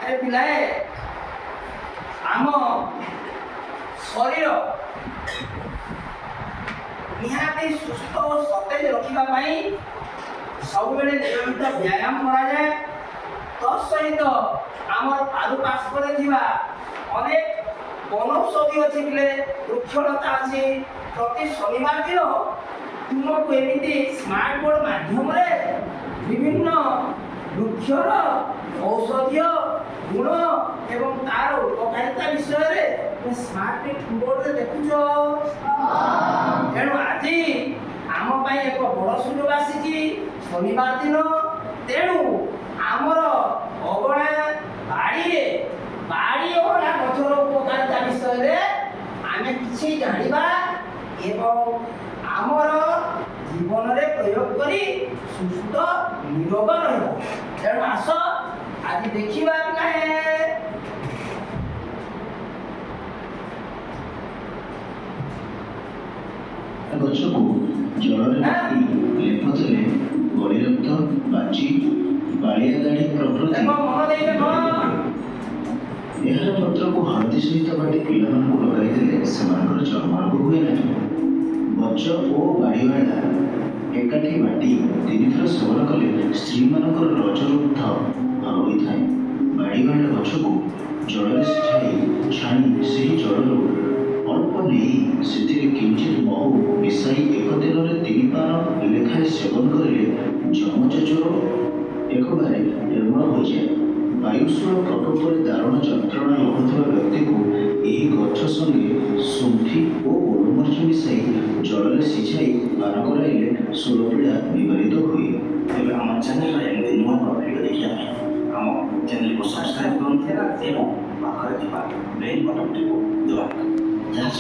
ଆରେ ପିଲାଏ ଆମ ଶରୀର ନିହାତି ସୁସ୍ଥ ଓ ସତେଜ ରଖିବା ପାଇଁ ସବୁବେଳେ ନିୟମିତ ବ୍ୟାୟାମ କରାଯାଏ। ତତ୍ସହିତ ଆମର ପାର୍ଶ୍ୱରେ ଥିବା ଅନେକ ବନୌଷଧି ଅଛି ପିଲେ, ବୃକ୍ଷଲତା ଅଛି। ପ୍ରତି ଶନିବାର ଦିନ ତୁମକୁ ଏମିତି ସ୍ମାର୍ଟ ବୋର୍ଡ ମାଧ୍ୟମରେ ବିଭିନ୍ନ ବୃକ୍ଷର ଔଷଧୀୟ ଗୁଣ ଏବଂ ତାର ଉପକାରିତା ବିଷୟରେ ସ୍ମାର୍ଟ ବୋର୍ଡରେ ଦେଖୁଛ। ତେଣୁ ଆଜି ଆମ ପାଇଁ ଏକ ବଡ଼ ସୁଯୋଗ ଆସିଛି ଶନିବାର ଦିନ। ତେଣୁ ଆମର ଅଗଣା ବାଡ଼ି ଅଗଣା ଗଛର ଉପକାରିତା ବିଷୟରେ ଆମେ କିଛି ଜାଣିବା ଏବଂ ଆମର ଜୀବନରେ ପ୍ରୟୋଗ କରି ସୁସ୍ଥ ନିରୋଗ ରହିବା। ତେଣୁ ଆସ ଆଜି ଦେଖିବା ପିଲାଏ। ଗଛକୁ ଜଳରେ ମାଟି ଲେପ ଦେଲେ ଗଳିରକ୍ତ ବାଜି ବାଳିଆ ଦାଢ଼ି ପ୍ରଭୃତି। ଏହାର ପତ୍ରକୁ ହଳଦୀ ସହିତ ବାଟି ପିଲାମାନଙ୍କୁ ଲଗାଇ ଦେଲେ ସେମାନଙ୍କର ଚର୍ମ ରୋଗ ହୁଏ ନାହିଁ। ଗଛ ଓ ବାଡ଼ିବାଳା ଏକାଠି ବାଟି 3 ଥର ସେବନ କଲେ ସ୍ତ୍ରୀମାନଙ୍କର ରଜରୋଧ ଭଲ ହୋଇଥାଏ। ବାଡ଼ିବାଳା ଗଛକୁ ଜଳରେ ସିଝାଇ ଛାଣି ସେହି ଜଳରୁ ଅଳ୍ପ ନେଇ ସେଥିରେ କିଞ୍ଚିତ୍ ମହୁ ମିଶାଇ ଏକ ଦିନରେ 3 ପାନ ଲେଖାଏଁ ସେବନ କରିଲେ ଯମଜ ଜ୍ୱର ଏକବାରେ ନିର୍ମଳ ହୋଇଯାଏ। ବାୟୁଶୂଳ ପ୍ରକୋପରେ ଦାରୁଣ ଯନ୍ତ୍ରଣା ଲହୁଥିବା ବ୍ୟକ୍ତିକୁ ଏହି ଗଛ ସଙ୍ଗେ ଶୁଣ୍ଠି ଓ ଗୋଲମରିଚ ମିଶାଇ ଜଳରେ ସିଝାଇ ପାନ କରାଇଲେ ଶୂଳପୀଡ଼ା ନିବାରିତ ହୁଏ। ତେବେ ଆମ ଚ୍ୟାନେଲରେ ଏମିତି ନୂଆ ନୂଆ ଭିଡ଼ିଓ ଦେଖିବା ପାଇଁ ଆମ ଚ୍ୟାନେଲକୁ ସବସ୍କ୍ରାଇବ୍ କରନ୍ତୁ ଏବଂ ପାଖରେ ଥିବା ବେଲ୍ ବଟନଟିକୁ